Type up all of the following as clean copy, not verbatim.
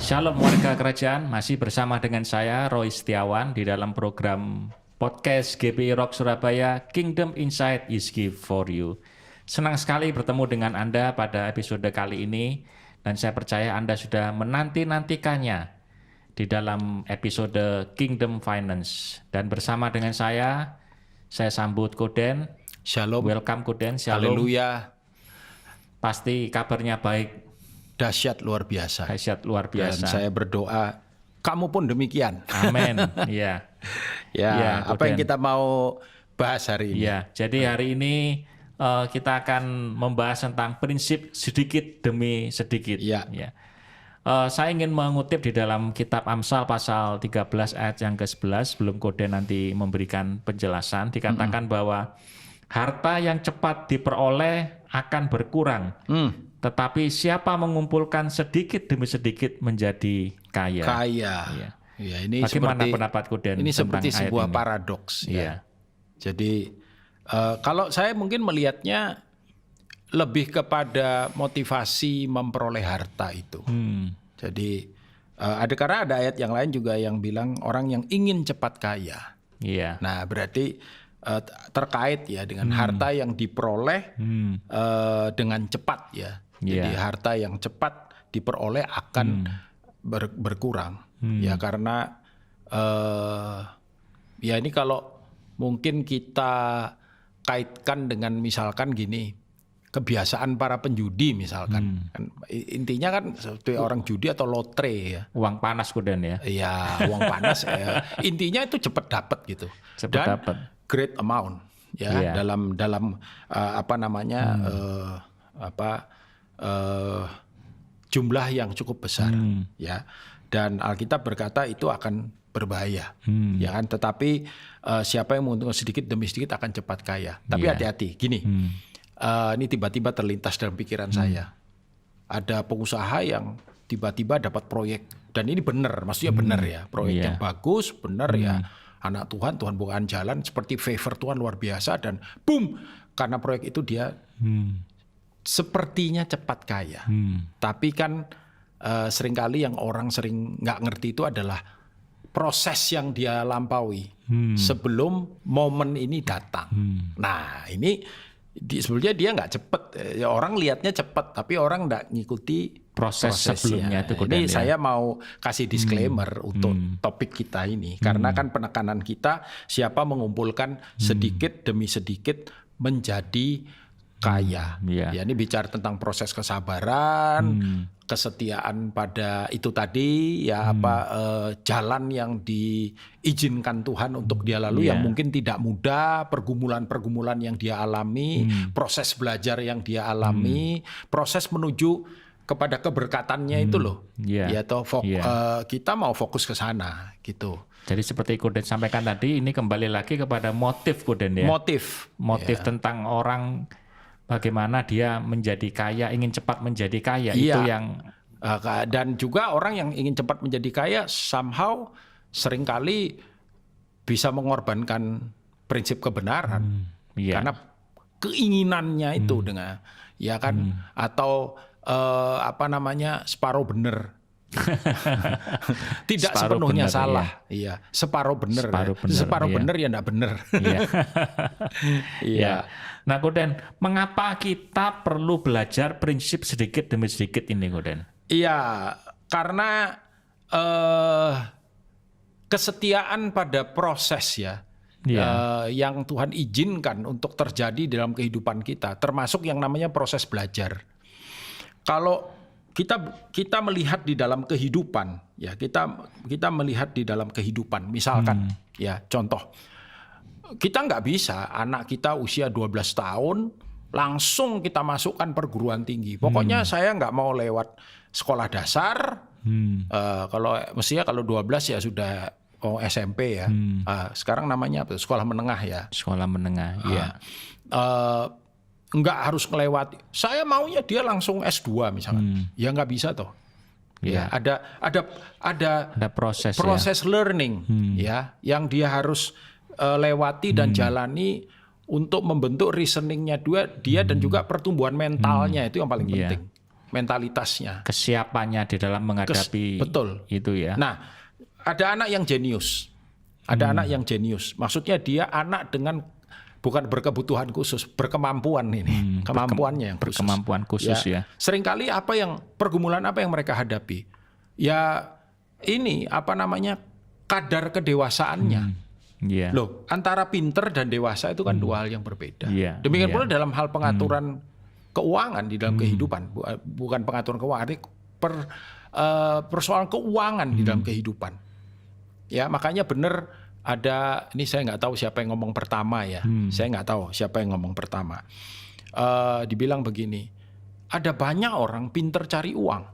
Shalom warga kerajaan, masih bersama dengan saya Roy Setiawan di dalam program podcast GPI Rock Surabaya Kingdom Insight is Gift for You. Senang sekali bertemu dengan Anda pada episode kali ini dan saya percaya Anda sudah menanti-nantikannya di dalam episode Kingdom Finance. Dan bersama dengan saya sambut Koden. Shalom. Welcome Koden, shalom. Haleluya. Pasti kabarnya baik. Dahsyat luar biasa. Dahsyat luar biasa. Dan saya berdoa, kamu pun demikian. Amin. Iya. Ya, apa yang kita mau bahas hari ini? Ya, jadi hari ini kita akan membahas tentang prinsip sedikit demi sedikit. Ya. Saya ingin mengutip di dalam kitab Amsal pasal 13 ayat yang ke-11, sebelum Kode nanti memberikan penjelasan, dikatakan bahwa harta yang cepat diperoleh akan berkurang. Tetapi siapa mengumpulkan sedikit demi sedikit menjadi kaya. Ya, ini bagaimana seperti, pendapat Koden? Ini seperti sebuah ini? paradoks. Ya. Jadi kalau saya mungkin melihatnya lebih kepada motivasi memperoleh harta itu. Jadi karena ada ayat yang lain juga yang bilang orang yang ingin cepat kaya. Nah, berarti terkait ya dengan harta yang diperoleh dengan cepat ya. Jadi harta yang cepat diperoleh akan berkurang ya, karena ya ini kalau mungkin kita kaitkan dengan misalkan gini, kebiasaan para penjudi misalkan. Intinya kan seperti orang judi atau lotre ya. Uang panas Koden ya. Iya, uang panas ya. Intinya itu cepat dapat gitu. Cepat dapat. Great amount ya, dalam jumlah yang cukup besar ya, dan Alkitab berkata itu akan berbahaya ya kan, tetapi siapa yang menguntungkan sedikit demi sedikit akan cepat kaya. Tapi hati-hati gini, ini tiba-tiba terlintas dalam pikiran saya, ada pengusaha yang tiba-tiba dapat proyek, dan ini benar, maksudnya benar ya, proyek yang bagus, benar ya, anak Tuhan bukaan jalan, seperti favor Tuhan luar biasa, dan boom, karena proyek itu dia sepertinya cepat kaya. Tapi kan seringkali yang orang sering nggak ngerti itu adalah proses yang dia lampaui sebelum momen ini datang. Nah, ini sebetulnya dia nggak cepet. Orang lihatnya cepet, tapi orang nggak ngikuti prosesnya. Sebelumnya itu. Ini saya mau kasih disclaimer untuk topik kita ini, karena kan penekanan kita siapa mengumpulkan sedikit demi sedikit menjadi kaya. Ya, ini bicara tentang proses kesabaran, kesetiaan pada itu tadi ya, jalan yang diizinkan Tuhan untuk dia lalui yang mungkin tidak mudah, pergumulan-pergumulan yang dia alami, proses belajar yang dia alami, proses menuju kepada keberkatannya itu loh. Ya toh kita mau fokus ke sana gitu. Jadi seperti Koden sampaikan tadi, ini kembali lagi kepada motif Koden ya. Motif tentang orang bagaimana dia menjadi kaya, ingin cepat menjadi kaya, itu yang dan juga orang yang ingin cepat menjadi kaya somehow seringkali bisa mengorbankan prinsip kebenaran karena keinginannya itu dengan ya kan, atau separuh benar. Tidak separuh sepenuhnya bener, salah. Iya, separuh benar. Separuh benar ya enggak benar. Iya. Nah, Koden, mengapa kita perlu belajar prinsip sedikit demi sedikit ini, Koden? Iya, karena kesetiaan pada proses ya. Yang Tuhan izinkan untuk terjadi dalam kehidupan kita, termasuk yang namanya proses belajar. Kalau kita melihat di dalam kehidupan ya, kita melihat di dalam kehidupan, misalkan ya contoh, kita nggak bisa anak kita usia 12 tahun langsung kita masukkan perguruan tinggi. Pokoknya saya nggak mau lewat sekolah dasar. Mestinya kalau 12 ya sudah SMP ya. Sekarang namanya apa? Sekolah menengah ya. Sekolah menengah. Iya. Nggak harus melewati. Saya maunya dia langsung S2 misalnya. Ya nggak bisa toh. Ya, ada proses learning ya, yang dia harus lewati dan jalani untuk membentuk reasoningnya dia dan juga pertumbuhan mentalnya, itu yang paling penting. mentalitasnya. Kesiapannya di dalam menghadapi betul. itu ya. Nah, ada anak yang jenius. Ada anak yang jenius. Maksudnya dia anak dengan bukan berkebutuhan khusus, berkemampuan ini. Kemampuannya yang khusus. Berkemampuan khusus ya. Seringkali pergumulan apa yang mereka hadapi? Ya ini kadar kedewasaannya. Yeah. Loh, antara pinter dan dewasa itu kan dua hal yang berbeda. Yeah. Demikian pula dalam hal pengaturan keuangan di dalam kehidupan, bukan pengaturan keuangan, tapi persoalan keuangan di dalam kehidupan. Ya, makanya benar ini saya nggak tahu siapa yang ngomong pertama ya. Saya nggak tahu siapa yang ngomong pertama. Dibilang begini, ada banyak orang pinter cari uang,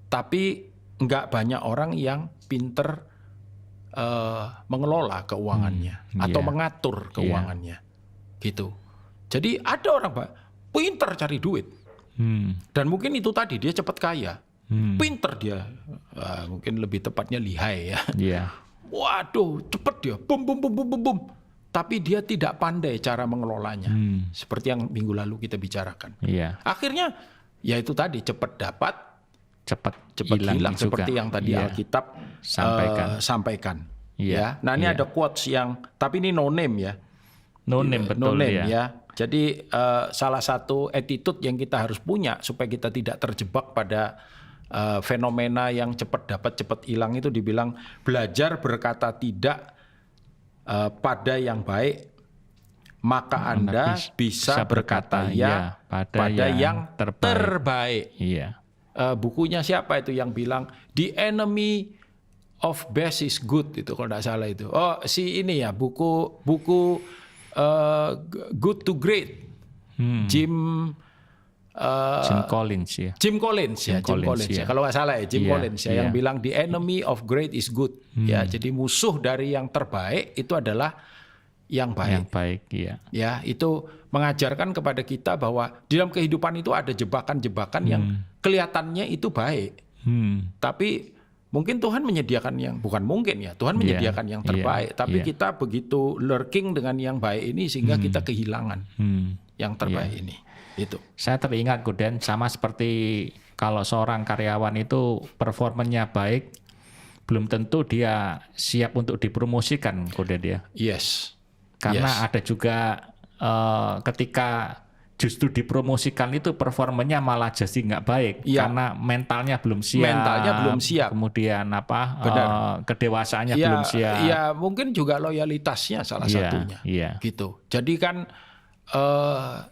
tapi nggak banyak orang yang pinter mengelola keuangannya atau mengatur keuangannya, gitu. Jadi ada orang pinter cari duit, dan mungkin itu tadi dia cepat kaya, pinter dia, mungkin lebih tepatnya lihai ya. Waduh, cepet dia, bum. Tapi dia tidak pandai cara mengelolanya, seperti yang minggu lalu kita bicarakan. Akhirnya ya itu tadi cepat dapat, cepat hilang seperti yang tadi Alkitab sampaikan. Ya. Nah ini ada quotes tapi ini no name ya. No name betul. No name ya. Jadi salah satu attitude yang kita harus punya supaya kita tidak terjebak pada fenomena yang cepat dapat cepat hilang itu dibilang belajar berkata tidak pada yang baik, maka Anda bisa berkata ya pada yang terbaik. Bukunya siapa itu yang bilang the enemy of best is good itu kalau tidak salah itu. Oh si ini ya buku Good to Great. Jim Collins ya. Jim Collins ya. Kalau nggak salah ya Jim Collins ya yang bilang the enemy of great is good. Ya jadi musuh dari yang terbaik itu adalah yang baik. Yang baik Ya itu mengajarkan kepada kita bahwa di dalam kehidupan itu ada jebakan-jebakan yang kelihatannya itu baik, tapi mungkin Tuhan menyediakan Tuhan menyediakan yang terbaik, tapi kita begitu lurking dengan yang baik ini sehingga kita kehilangan yang terbaik ini. Itu. Saya teringat Guden sama seperti kalau seorang karyawan itu performanya baik, belum tentu dia siap untuk dipromosikan Guden dia. Yes. Karena ada juga ketika justru dipromosikan itu performanya malah jadi nggak baik karena mentalnya belum siap. Kemudian kedewasaannya belum siap. Ya mungkin juga loyalitasnya salah satunya. Gitu. Jadi kan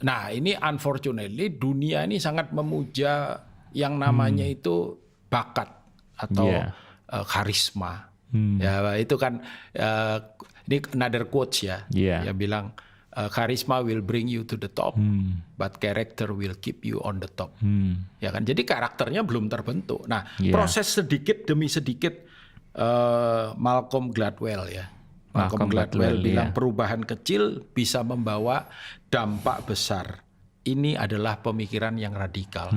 nah ini unfortunately dunia ini sangat memuja yang namanya itu bakat atau karisma. Ya itu kan ini another quotes ya. Dia bilang charisma will bring you to the top, but character will keep you on the top. Ya kan, jadi karakternya belum terbentuk. Nah, proses sedikit demi sedikit, Malcolm Gladwell ya. Malcolm Gladwell bilang perubahan kecil bisa membawa dampak besar. Ini adalah pemikiran yang radikal.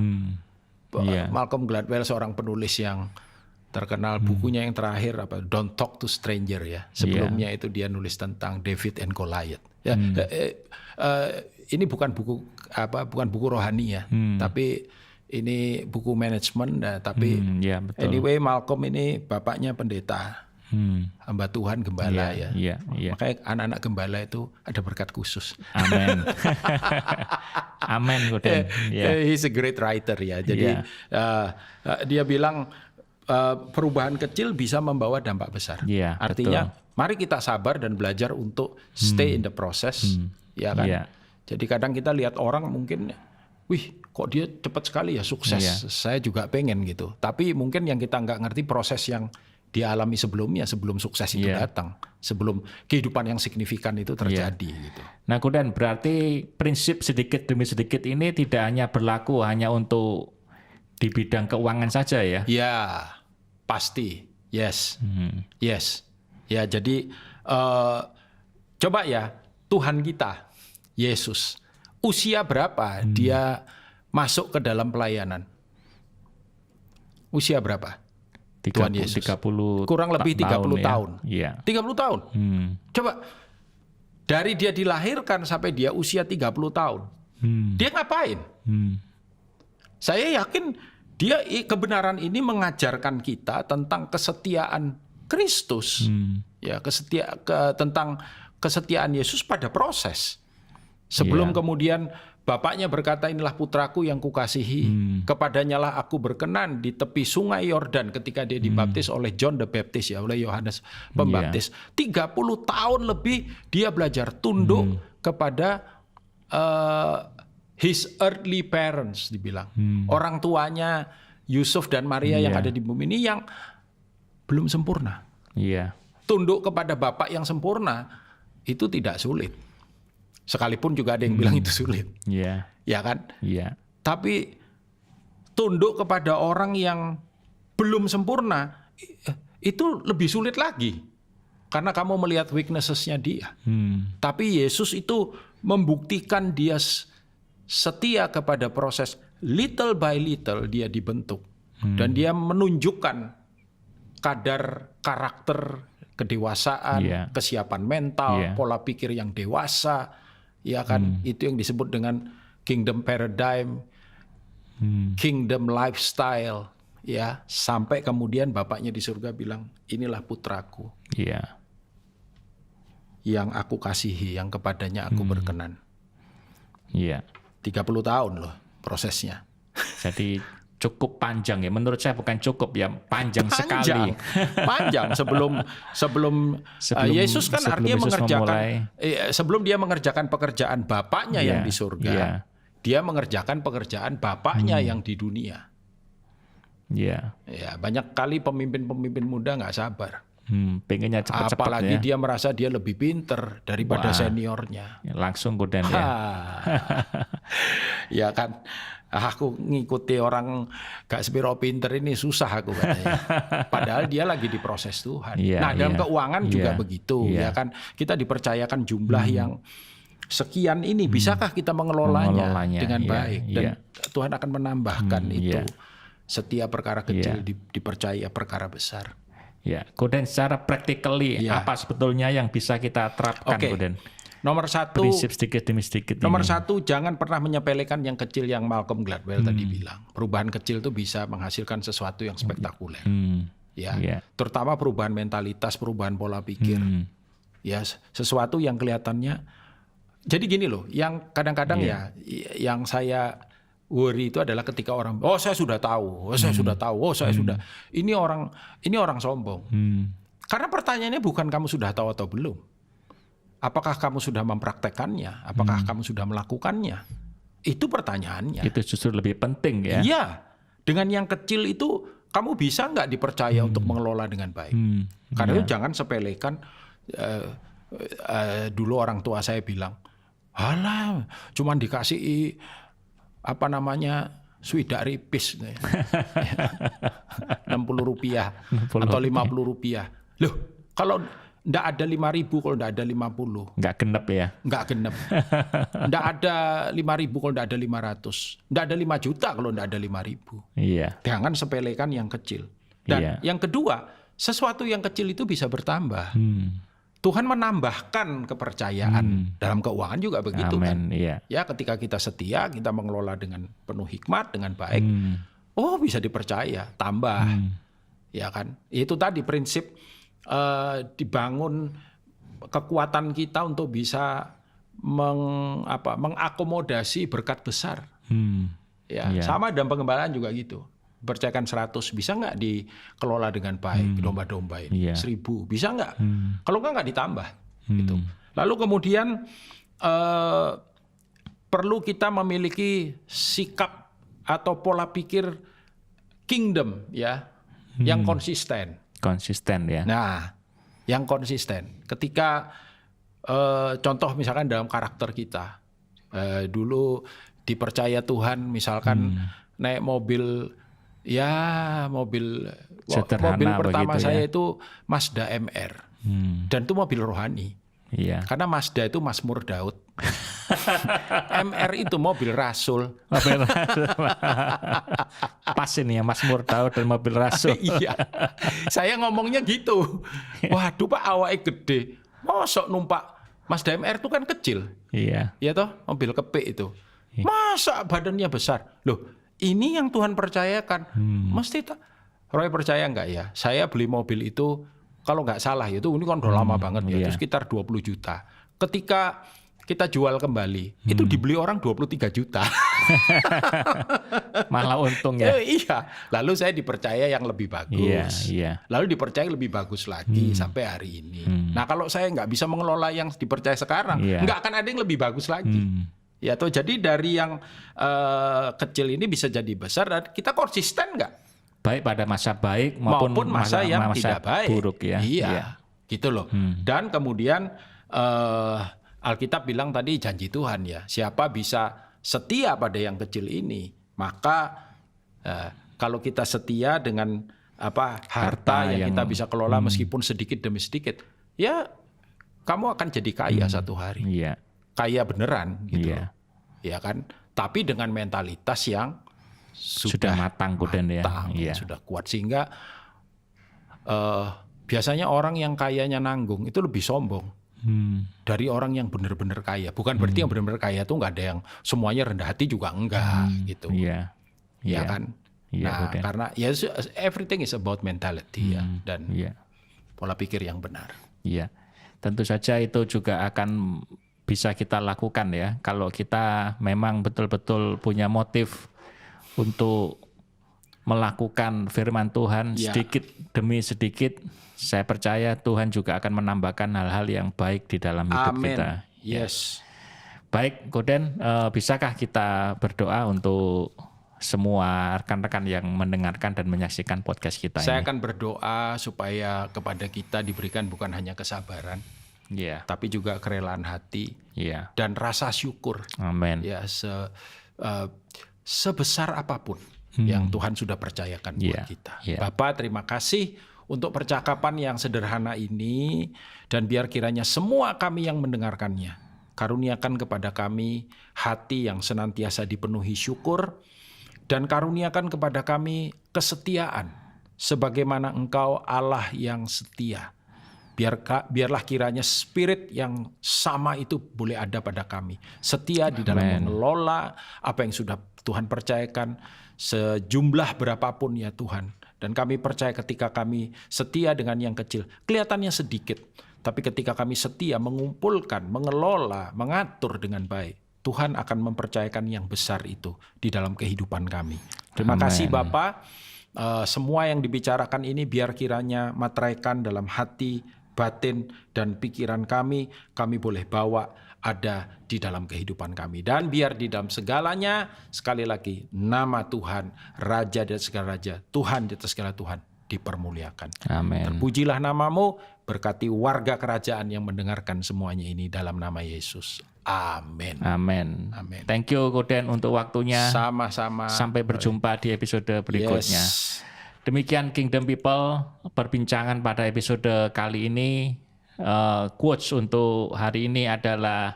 Malcolm Gladwell seorang penulis yang terkenal, bukunya yang terakhir Don't Talk to Stranger ya. Sebelumnya itu dia nulis tentang David and Goliath. Ya, ini bukan buku rohani ya, tapi ini buku manajemen. Tapi anyway Malcolm ini bapaknya pendeta, hamba Tuhan, gembala ya. Makanya anak-anak gembala itu ada berkat khusus. Amin. Amin. He's a great writer ya. Jadi dia bilang perubahan kecil bisa membawa dampak besar. Artinya mari kita sabar dan belajar untuk stay in the process, ya kan? Jadi kadang kita lihat orang mungkin, wih, kok dia cepat sekali ya sukses. Saya juga pengen gitu. Tapi mungkin yang kita nggak ngerti proses yang dia alami sebelumnya, sebelum sukses itu datang, sebelum kehidupan yang signifikan itu terjadi. Gitu. Nah, kemudian berarti prinsip sedikit demi sedikit ini tidak hanya berlaku hanya untuk di bidang keuangan saja ya? Ya, pasti. Yes. Yes. Ya, jadi coba ya, Tuhan kita, Yesus, usia berapa dia masuk ke dalam pelayanan? Usia berapa? Tuhan Yesus. 30 kurang lebih 30 tahun. Ya. 30 tahun. Coba, dari dia dilahirkan sampai dia usia 30 tahun, dia ngapain? Saya yakin kebenaran ini mengajarkan kita tentang kesetiaan Kristus. Ya, tentang kesetiaan Yesus pada proses. Sebelum kemudian Bapaknya berkata, inilah putraku yang kukasihi. Kepadanya lah aku berkenan di tepi sungai Yordan ketika dia dibaptis oleh John the Baptist, ya, oleh Yohanes Pembaptis. 30 tahun lebih dia belajar tunduk kepada his earthly parents, dibilang. Orang tuanya Yusuf dan Maria yang ada di bumi ini yang belum sempurna. Tunduk kepada Bapak yang sempurna itu tidak sulit. Sekalipun juga ada yang bilang itu sulit. Ya kan? Tapi tunduk kepada orang yang belum sempurna itu lebih sulit lagi. Karena kamu melihat weaknesses-nya dia. Tapi Yesus itu membuktikan dia setia kepada proses. Little by little dia dibentuk. Dan dia menunjukkan kadar karakter, kedewasaan, kesiapan mental, pola pikir yang dewasa. Ya kan, itu yang disebut dengan kingdom paradigm, kingdom lifestyle, ya, sampai kemudian Bapaknya di surga bilang, inilah putraku, yang aku kasihi, yang kepadanya aku berkenan. 30 tahun loh prosesnya. Jadi cukup panjang ya. Menurut saya bukan cukup ya, panjang sekali. Panjang sebelum Yesus kan artinya mengerjakan sebelum dia mengerjakan pekerjaan Bapaknya yang di surga. Dia mengerjakan pekerjaan Bapaknya yang di dunia. Ya, banyak kali pemimpin-pemimpin muda nggak sabar. Pengennya cepat-cepat. Apalagi ya. dia merasa dia lebih pinter daripada seniornya. Langsung godan ya. Ya kan. Aku ngikuti orang gak sepiro pinter ini susah aku katanya. Padahal dia lagi diproses Tuhan. Nah, dalam keuangan juga begitu, ya kan. Kita dipercayakan jumlah yang sekian ini, bisakah kita mengelolanya dengan baik? Dan Tuhan akan menambahkan itu. Setiap perkara kecil dipercaya perkara besar. Godan secara practically apa sebetulnya yang bisa kita terapkan, Godan? Nomor satu, prinsip sedikit demi sedikit. Nomor satu, jangan pernah menyepelekan yang kecil yang Malcolm Gladwell tadi bilang. Perubahan kecil itu bisa menghasilkan sesuatu yang spektakuler. Terutama perubahan mentalitas, perubahan pola pikir. Ya, sesuatu yang kelihatannya. Jadi gini loh, yang kadang-kadang yang saya worry itu adalah ketika orang, saya sudah tahu, saya sudah tahu, saya sudah. Ini orang sombong. Karena pertanyaannya bukan kamu sudah tahu atau belum. Apakah kamu sudah mempraktekannya? Apakah kamu sudah melakukannya? Itu pertanyaannya. Itu justru lebih penting ya. Iya. Dengan yang kecil itu kamu bisa nggak dipercaya untuk mengelola dengan baik? Karena itu jangan sepelekan. Dulu orang tua saya bilang, alah, cuman dikasih swidak ripis, 60 rupiah atau 50 rupiah. Loh, kalau nggak ada 5.000 kalau nggak ada 50. Nggak genep ya? Nggak genep. Nggak ada 5.000 kalau nggak ada 500. Nggak ada 5 juta kalau nggak ada 5.000. Jangan sepelekan yang kecil. Dan yang kedua, sesuatu yang kecil itu bisa bertambah. Tuhan menambahkan kepercayaan. Dalam keuangan juga begitu. Amen, kan. Ya, ketika kita setia, kita mengelola dengan penuh hikmat, dengan baik. Bisa dipercaya, tambah. Ya kan? Itu tadi prinsip dibangun kekuatan kita untuk bisa mengakomodasi berkat besar. Sama dalam pengembalaan juga gitu. Percayakan 100, bisa nggak dikelola dengan baik, domba-domba ini? 1.000, bisa nggak? Kalau nggak ditambah. Gitu. Lalu kemudian perlu kita memiliki sikap atau pola pikir kingdom, yang konsisten. Konsisten ya. Nah, yang konsisten. Ketika contoh misalkan dalam karakter kita, dulu dipercaya Tuhan, misalkan naik mobil pertama saya itu Mazda MR, dan itu mobil rohani. Karena Mazda itu Mazmur Daud. MR itu mobil rasul. Pas ini ya, Mazmur Daud dan mobil rasul. Iya. Saya ngomongnya gitu. Waduh Pak, awake gede. Mosok numpak Mazda MR itu kan kecil. Iya toh, mobil kepik itu. Masa badannya besar? Loh, Ini yang Tuhan percayakan. Mesti Roy percaya nggak ya? Saya beli mobil itu kalau nggak salah itu ini kan udah lama banget ya, itu sekitar 20 juta. Ketika kita jual kembali, itu dibeli orang 23 juta. Malah untung ya. Iya. Lalu saya dipercaya yang lebih bagus. Iya. Lalu dipercaya lebih bagus lagi sampai hari ini. Nah kalau saya nggak bisa mengelola yang dipercaya sekarang, nggak akan ada yang lebih bagus lagi. Ya toh, jadi dari yang kecil ini bisa jadi besar dan kita konsisten nggak? Baik pada masa baik maupun masa yang tidak baik. Buruk ya. Iya. Gitu loh. Dan kemudian Alkitab bilang tadi janji Tuhan ya, siapa bisa setia pada yang kecil ini, maka kalau kita setia dengan harta yang kita bisa kelola meskipun sedikit demi sedikit, ya kamu akan jadi kaya satu hari. Iya. Kaya beneran gitu. Iya. Ya kan? Tapi dengan mentalitas yang sudah matang, ya. Sudah kuat sehingga biasanya orang yang kayanya nanggung itu lebih sombong dari orang yang benar-benar kaya. Bukan berarti yang benar-benar kaya tuh nggak ada yang semuanya rendah hati juga enggak gitu. Iya. Ya kan? Nah, karena ya everything is about mentality ya dan pola pikir yang benar. Iya. Tentu saja itu juga akan bisa kita lakukan ya kalau kita memang betul-betul punya motif untuk melakukan firman Tuhan sedikit demi sedikit. Saya percaya Tuhan juga akan menambahkan hal-hal yang baik di dalam hidup kita. Yes. Baik, Koden, bisakah kita berdoa untuk semua rekan-rekan yang mendengarkan dan menyaksikan podcast kita Saya ini? akan berdoa supaya kepada kita diberikan bukan hanya kesabaran, tapi juga kerelaan hati dan rasa syukur. Amin. Ya, sebesar apapun yang Tuhan sudah percayakan buat kita. Bapak, terima kasih untuk percakapan yang sederhana ini, dan biar kiranya semua kami yang mendengarkannya, karuniakan kepada kami hati yang senantiasa dipenuhi syukur, dan karuniakan kepada kami kesetiaan, sebagaimana Engkau Allah yang setia. Biarlah kiranya spirit yang sama itu boleh ada pada kami. Setia di dalam mengelola apa yang sudah Tuhan percayakan, sejumlah berapapun ya Tuhan. Dan kami percaya ketika kami setia dengan yang kecil, kelihatannya sedikit. Tapi ketika kami setia mengumpulkan, mengelola, mengatur dengan baik, Tuhan akan mempercayakan yang besar itu di dalam kehidupan kami. Terima kasih Bapak. Semua yang dibicarakan ini biar kiranya materaikan dalam hati, batin, dan pikiran kami boleh bawa ada di dalam kehidupan kami. Dan biar di dalam segalanya, sekali lagi, nama Tuhan, Raja di atas segala Raja, Tuhan di atas segala Tuhan, dipermuliakan. Amin. Terpujilah namamu, berkati warga kerajaan yang mendengarkan semuanya ini dalam nama Yesus. Amin. Amin. Thank you, Koden, untuk waktunya. Sama-sama. Sampai berjumpa di episode berikutnya. Demikian Kingdom People, perbincangan pada episode kali ini. Quotes untuk hari ini adalah,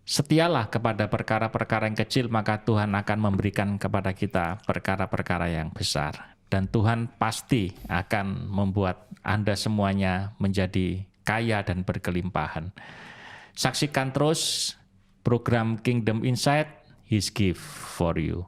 setialah kepada perkara-perkara yang kecil, maka Tuhan akan memberikan kepada kita perkara-perkara yang besar. Dan Tuhan pasti akan membuat Anda semuanya menjadi kaya dan berkelimpahan. Saksikan terus program Kingdom Insight, His gift for you.